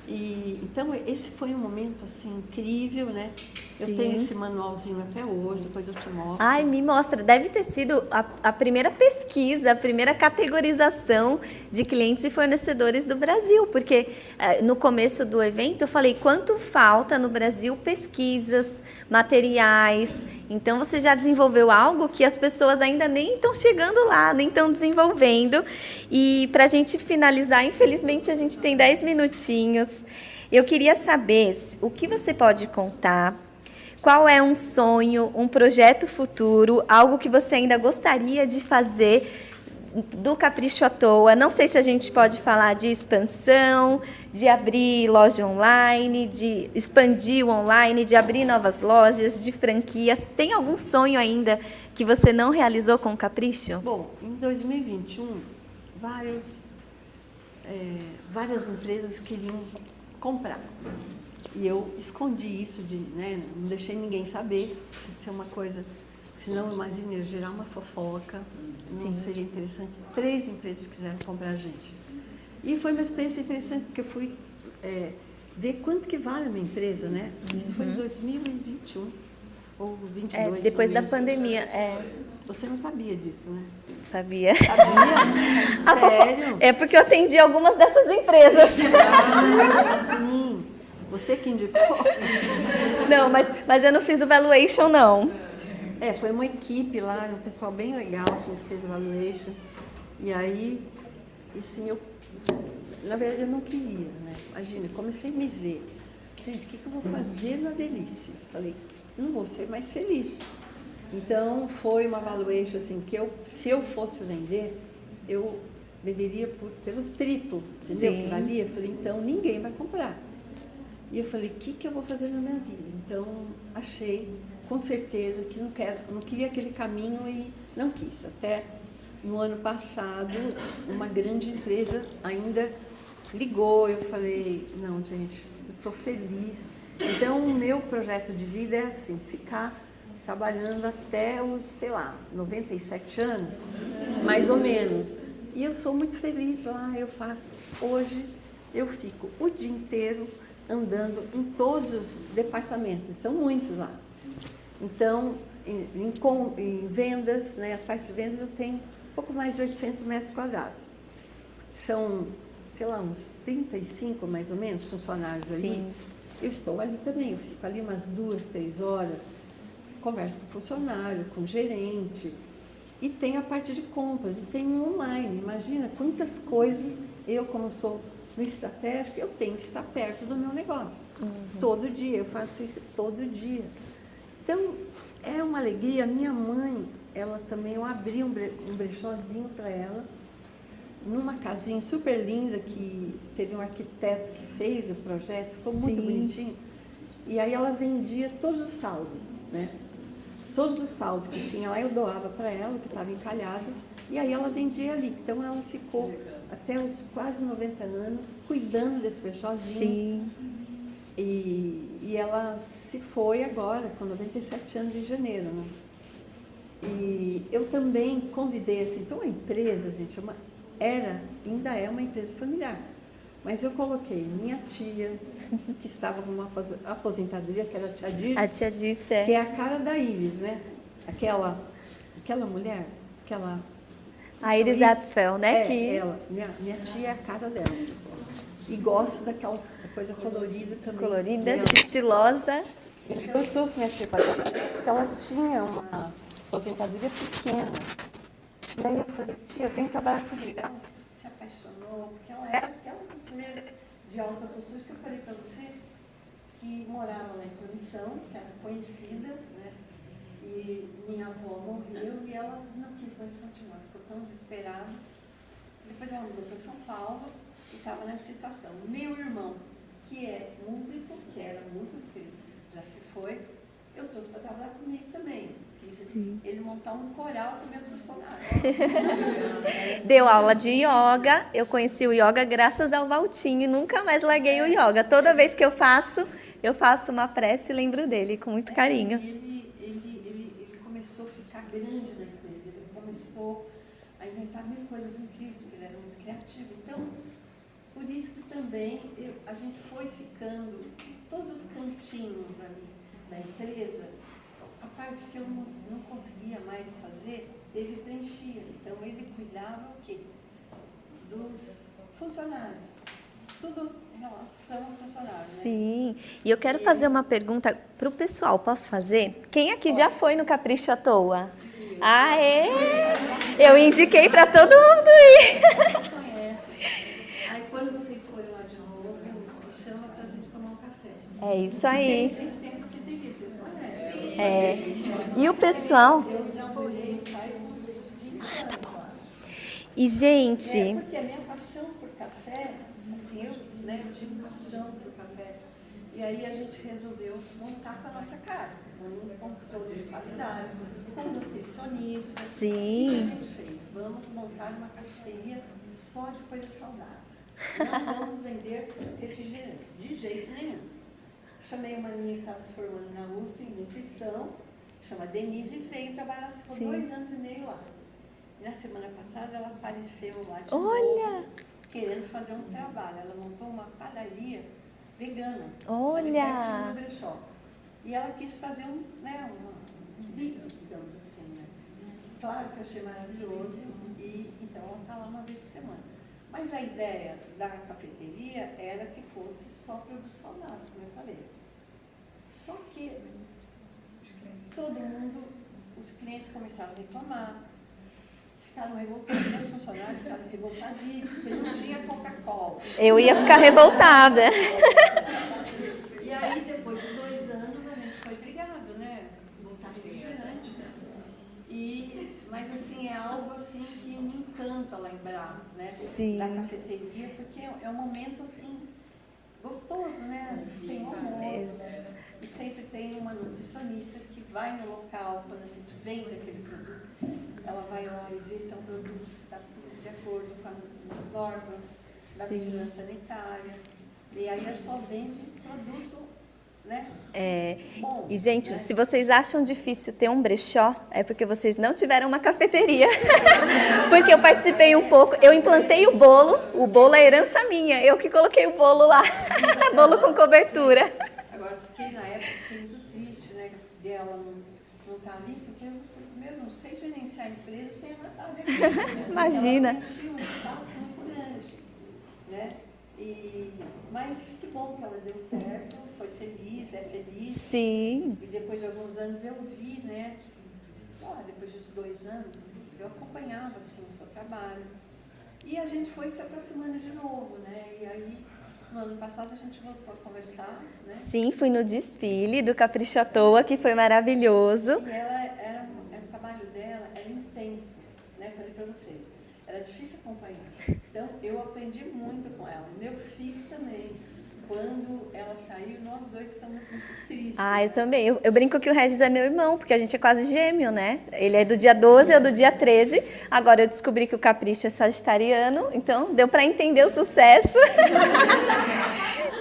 Então, esse foi um momento assim incrível, né? Sim. Eu tenho esse manualzinho até hoje, depois eu te mostro. Ai, me mostra. Deve ter sido a primeira pesquisa, a primeira categorização de clientes e fornecedores do Brasil, porque no começo do evento eu falei quanto falta no Brasil pesquisas, materiais. Então você já desenvolveu algo que as pessoas ainda nem estão chegando lá, nem estão desenvolvendo. E para a gente finalizar, infelizmente a gente tem 10 minutinhos. Eu queria saber o que você pode contar. Qual é um sonho, um projeto futuro, algo que você ainda gostaria de fazer do Capricho à Toa? Não sei se a gente pode falar de expansão, de abrir loja online, de expandir o online, de abrir novas lojas, de franquias. Tem algum sonho ainda que você não realizou com o Capricho? Bom, em 2021, várias empresas queriam comprar. E eu escondi isso, não deixei ninguém saber, tinha que ser uma coisa, senão, imagina, ia gerar uma fofoca, não seria interessante. 3 empresas quiseram comprar a gente. E foi uma experiência interessante, porque eu fui ver quanto que vale a minha empresa, né? Isso foi em 2021, ou 22. Depois da pandemia, Você não sabia disso, né? Sabia. Sabia? Sério? É porque eu atendi algumas dessas empresas. Sim. Você que indicou? Não, mas eu não fiz o valuation, não. Foi uma equipe lá, um pessoal bem legal, assim, que fez o valuation. E aí, assim, na verdade, eu não queria, né? Imagina, eu comecei a me ver. Gente, o que eu vou fazer na velhice? Falei, não vou ser mais feliz. Então, foi uma valuation, assim, que se eu fosse vender, eu venderia pelo triplo, entendeu? Sim. Que valia. Eu falei, então, ninguém vai comprar. E eu falei, o que eu vou fazer na minha vida? Então, achei, com certeza, que não queria aquele caminho e não quis. Até no ano passado, uma grande empresa ainda ligou, eu falei, não, gente, eu estou feliz. Então, o meu projeto de vida é assim, ficar trabalhando até os, sei lá, 97 anos, mais ou menos. E eu sou muito feliz lá, hoje eu fico o dia inteiro andando em todos os departamentos, são muitos lá. Então, em vendas, né, a parte de vendas eu tenho um pouco mais de 800 metros quadrados. São, sei lá, uns 35 mais ou menos funcionários ali. Sim. Eu estou ali também, eu fico ali umas 2, 3 horas, converso com o funcionário, com o gerente, e tem a parte de compras, e tem um online. Imagina quantas coisas eu, como sou no estratégico, eu tenho que estar perto do meu negócio. Todo dia, eu faço isso todo dia. Então, é uma alegria. Minha mãe, ela também, eu abri um brechózinho para ela, numa casinha super linda, que teve um arquiteto que fez o projeto, ficou muito bonitinho. E aí ela vendia todos os saldos, né? Todos os saldos que tinha lá eu doava para ela, que estava encalhado, e aí ela vendia ali. Então ela ficou até os quase 90 anos cuidando desse brechózinho. Sim. E ela se foi agora, com 97 anos, em janeiro, né? E eu também convidei, assim, então a empresa, gente, ainda é uma empresa familiar. Mas eu coloquei minha tia, que estava com uma aposentadoria, que era a tia Dirce. A tia disse, Que é a cara da Iris, né? Aquela mulher, a Iris Apfel, né? Ela, minha tia é a cara dela. E gosta daquela coisa colorida também. Colorida, dela. estilosa. Eu trouxe minha tia para cá, porque ela tinha uma aposentadoria pequena. E aí eu falei, tia, vem trabalhar comigo. Ela se apaixonou, porque ela era aquela costureira de alta costura que eu falei para você, que morava lá em Promissão, que era conhecida, né? E minha avó morreu e ela não quis mais continuar, ficou tão desesperada. Depois ela mudou para São Paulo e estava nessa situação. Meu irmão, que é músico, que era músico, que ele já se foi, eu trouxe para trabalhar comigo também. Fiz ele montar um coral com meus funcionários. Deu aula de yoga. Eu conheci o yoga graças ao Valtinho e nunca mais larguei o yoga. Toda vez que eu faço uma prece e lembro dele com muito carinho. Ele começou a ficar grande na empresa, ele começou a inventar mil coisas incríveis, porque ele era muito criativo. Então, por isso que também a gente foi ficando, todos os cantinhos ali da empresa, a parte que eu não conseguia mais fazer, ele preenchia. Então, ele cuidava o quê? Dos funcionários. Tudo em relação ao funcionário, né? Sim. E eu quero fazer uma pergunta para o pessoal. Posso fazer? Quem aqui já foi no Capricho à Toa? Aê! Eu indiquei para todo mundo ir. Vocês conhecem. Aí, quando vocês forem lá de novo, me chama pra gente tomar um café. É isso aí. Tem que vocês conhecem. É. E o pessoal... Eu namorei faz uns 5 anos. Tá bom. E, gente... Porque a minha paixão por café, assim, eu tive paixão por café. E aí a gente resolveu montar com a nossa cara, com um controle de qualidade, com um nutricionista. Sim. O que a gente fez? Vamos montar uma cafeteria só de coisas saudáveis. Não vamos vender refrigerante, de jeito nenhum. Chamei uma menina que estava se formando na USP em nutrição, chama Denise, e veio trabalhar, ficou 2 anos e meio lá. E na semana passada ela apareceu lá de novo, querendo fazer um trabalho. Ela montou uma padaria vegana. Olha! Pertinho do brechó. E ela quis fazer um bico, digamos assim, né? Claro que eu achei maravilhoso e então ela está lá uma vez por semana. Mas a ideia da cafeteria era que fosse só produto saudável, como eu falei. Só que todo mundo os clientes começaram a reclamar, ficaram revoltados, os funcionários ficaram revoltadíssimos, porque não tinha Coca-Cola. Eu ia ficar revoltada. E aí, depois de 2 anos, a gente foi brigado, né? Voltar a ser diante, né? Mas, assim, é algo assim que me encanta lembrar, né? Sim. Da cafeteria, porque é um momento, assim, gostoso, né? Tem um almoço, e sempre tem uma nutricionista que vai no local, quando a gente vende aquele produto, ela vai lá e vê se é um produto que está tudo de acordo com as normas da vigilância sanitária. E aí ela só vende produto, né? Bom, E, gente, né? se vocês acham difícil ter um brechó, é porque vocês não tiveram uma cafeteria. Porque eu participei um pouco, eu implantei o bolo é herança minha, eu que coloquei o bolo lá, bolo com cobertura. Agora, na época, fiquei muito triste, né? Dela não estar ali, porque eu primeiro não sei gerenciar a empresa sem ela estar ali. Imagina. Ela preenchia um espaço muito grande, né? Mas que bom que ela deu certo, foi feliz, é feliz. Sim. E depois de alguns anos eu vi, né? Depois de uns 2 anos, eu acompanhava assim, o seu trabalho. E a gente foi se aproximando de novo, né? E aí, no ano passado, a gente voltou a conversar, né? Sim, fui no desfile do Capricho à Toa, que foi maravilhoso. E ela o trabalho dela era intenso, né? Falei para vocês, era difícil acompanhar. Então, eu aprendi muito com ela. Meu filho também. Quando ela saiu, nós dois ficamos muito tristes. Ah, eu também. Eu brinco que o Regis é meu irmão, porque a gente é quase gêmeo, né? Ele é do dia 12, eu do dia 13. Agora eu descobri que o Capricho é sagitariano, então deu para entender o sucesso.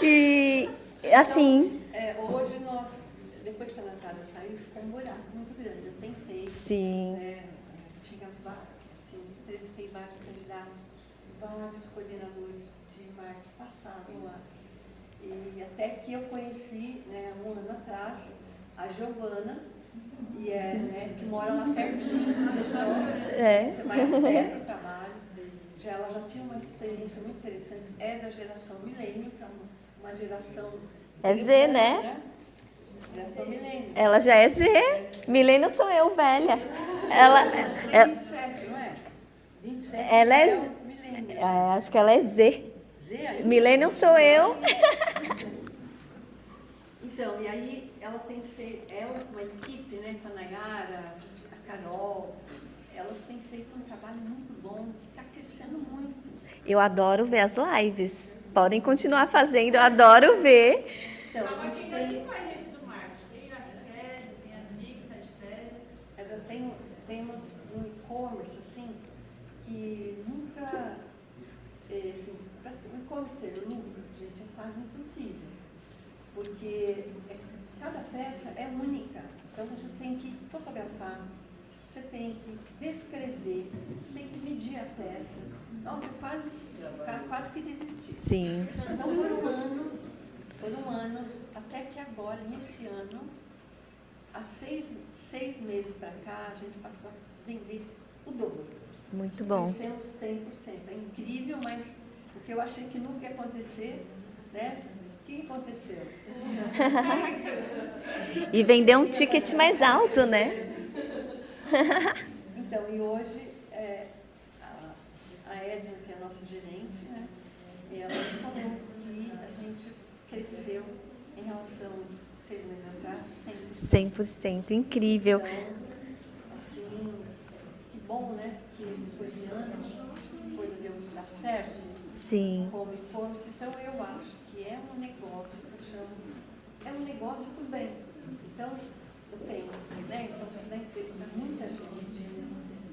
E, assim... Então, hoje nós, depois que a Natália saiu, ficou um buraco muito grande. Eu tentei. Sim. Tinha assim, entrevistei vários candidatos, vários coordenadores de marketing passaram lá. E até que eu conheci, né, um ano atrás, a Giovana, que mora lá pertinho do Brechó. Você vai a pé para o trabalho. Ela já tinha uma experiência muito interessante, é da geração milênio, que é uma geração... É Z, né? Geração milênio. Ela já é Z. Milênio sou eu, velha. Ela... 27, não é? 27 Ela é o milênio. acho que ela é Z. Z aí? Milênio sou eu. Então, e aí ela tem feito, ela com a equipe, né, com a Nayara, a Carol, elas têm feito um trabalho muito bom, que está crescendo muito. Eu adoro ver as lives. Podem continuar fazendo, eu adoro ver. Então, a gente tem... Qual é a rede do marketing? Tem a Raquel, tem a Dica, de férias. Temos um e-commerce, assim, que nunca... assim, para o e-commerce ter lucro, gente, é quase impossível. Porque cada peça é única. Então, você tem que fotografar, você tem que descrever, você tem que medir a peça. Nossa, quase que desisti. Sim. Então, foram anos, até que agora, nesse ano, há 6 meses para cá, a gente passou a vender o dobro. Muito bom. Crescemos 100%. É incrível, mas o que eu achei que nunca ia acontecer, né? O que aconteceu? E vender um ticket mais alto, né? Então, e hoje, a Edna, que é a nossa gerente, né? Ela falou que a gente cresceu em relação a 6 meses atrás, 100%. 100%, incrível. Então, assim, que bom, né? Que depois de anos, a coisa deu dar certo. Sim. Como e-commerce. Então, eu acho que é um negócio que eu chamo, é um negócio do bem. Então, eu tenho, né? Então, você deve ter muita gente.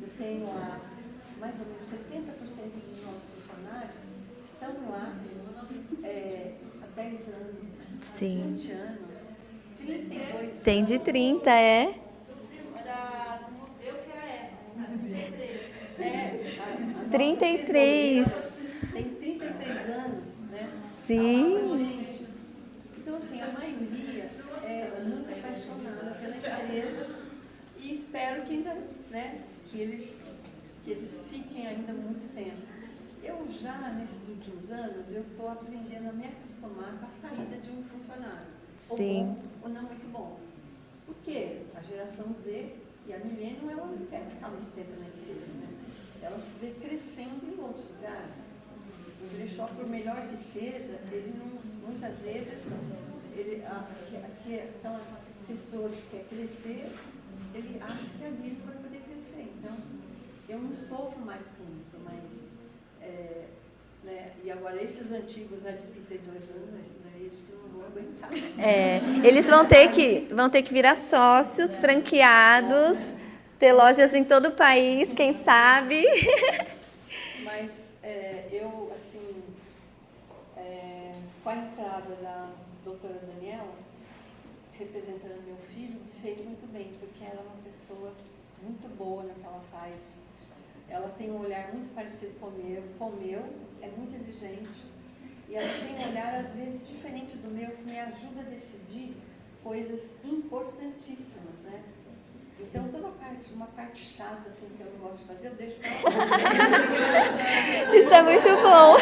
Eu tenho lá, mais ou menos 70% dos nossos funcionários estão lá há 10 anos, Sim. 20 anos, 32 Tem de 30, é? Era do museu que era época. 33. Tem 33 anos, né? Sim. Então, assim, a maioria é muito apaixonada pela empresa e espero que ainda, né, que eles fiquem ainda muito tempo. Eu já, nesses últimos anos, eu estou aprendendo a me acostumar com a saída de um funcionário. Sim. Ou bom, ou não muito bom. Por quê? A geração Z E a Milênio, ela não quer ficar muito tempo na empresa, né? Ela se vê crescendo em outros lugares. O brechó, por melhor que seja, ele não, muitas vezes, aquela pessoa que quer crescer, ele acha que ali ele vai poder crescer. Então, eu não sofro mais com isso, mas... né? E agora, esses antigos de 32 anos, isso daí acho que eu não vou aguentar. Eles vão ter que virar sócios, franqueados, ter lojas em todo o país, quem sabe. Mas eu, assim, com a entrada da doutora Daniela, representando meu filho, me fez muito bem, porque ela é uma pessoa muito boa no que ela faz. Ela tem um olhar muito parecido com o meu, é muito exigente. E ela tem um olhar, às vezes, diferente do meu, que me ajuda a decidir coisas importantíssimas, né? Então, toda uma parte chata, assim, que eu não gosto de fazer, eu deixo para ela. Isso é muito bom.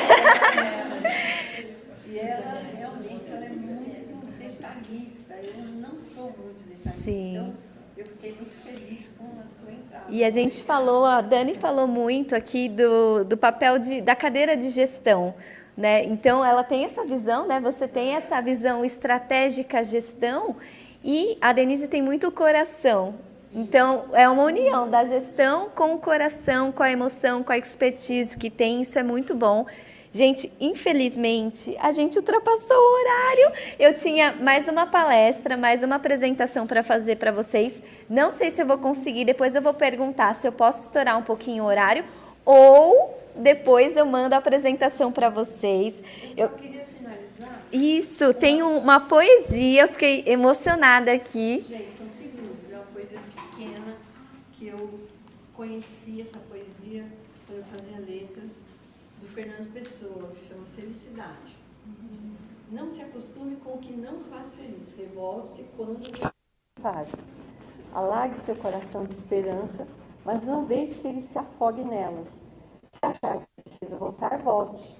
E ela, realmente, ela é muito detalhista. Eu não sou muito detalhista. Sim. Então, eu fiquei muito feliz com a sua entrada. E a gente falou, a Dani falou muito aqui do papel da cadeira de gestão, né? Então, ela tem essa visão, né? Você tem essa visão estratégica gestão e a Denise tem muito coração. Então, é uma união da gestão com o coração, com a emoção, com a expertise que tem, isso é muito bom. Gente, infelizmente, a gente ultrapassou o horário. Eu tinha mais uma palestra, mais uma apresentação para fazer para vocês. Não sei se eu vou conseguir, depois eu vou perguntar se eu posso estourar um pouquinho o horário ou depois eu mando a apresentação para vocês. Eu só queria finalizar. Isso, tem uma poesia, eu fiquei emocionada aqui. Gente, são segundos, é uma coisa pequena que eu conheci essa poesia quando eu fazia letras, do Fernando Pessoa, que chama Felicidade. Não se acostume com o que não faz feliz, revolte-se quando necessário. Alague seu coração de esperanças, mas não deixe que ele se afogue nelas. Se achar que precisa voltar, volte.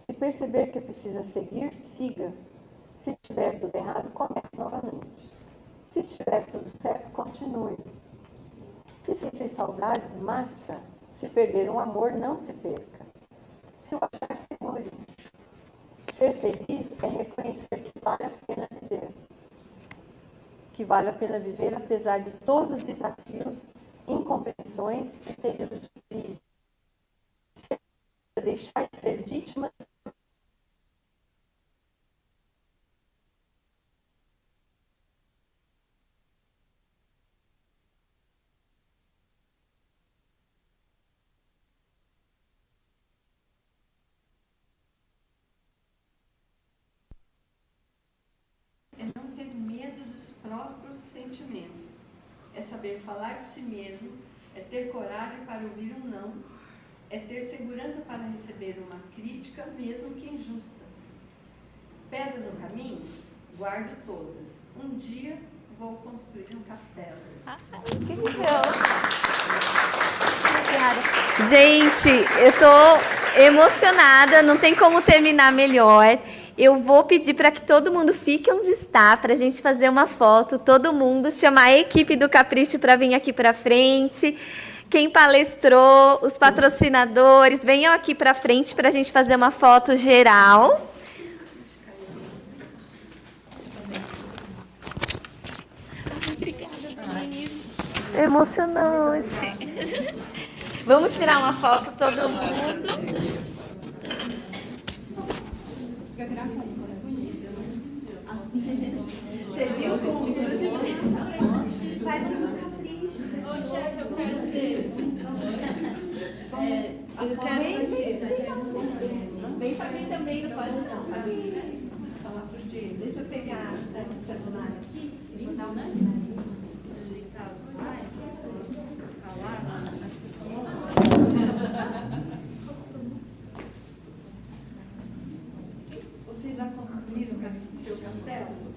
Se perceber que precisa seguir, siga. Se estiver tudo errado, comece novamente. Se estiver tudo certo, continue. Se sentir saudades, mate-a. Se perder um amor, não se perca. Se o achar, segure. Ser feliz é reconhecer que vale a pena viver. Que vale a pena viver apesar de todos os desafios, incompreensões e períodos de crise. Deixar de ser vítima é não ter medo dos próprios sentimentos, é saber falar de si mesmo, é ter coragem para ouvir um não, é ter segurança para receber uma crítica, mesmo que injusta. Pedras no caminho? Guarde todas. Um dia vou construir um castelo. Gente, eu tô emocionada, não tem como terminar melhor. Eu vou pedir para que todo mundo fique onde está, para a gente fazer uma foto, todo mundo, chamar a equipe do Capricho para vir aqui para frente. Quem palestrou, os patrocinadores, venham aqui para frente para a gente fazer uma foto geral. É emocionante. Vamos tirar uma foto, todo mundo. Você viu o fundo de bicho? Faz um capricho. Ô, chefe, eu quero ter. Eu quero Vem Fabi também, não pode não, Fabi. falar para o Diego. Deixa eu pegar o celular aqui e botar o Né? nome. Vocês já construíram seu castelo?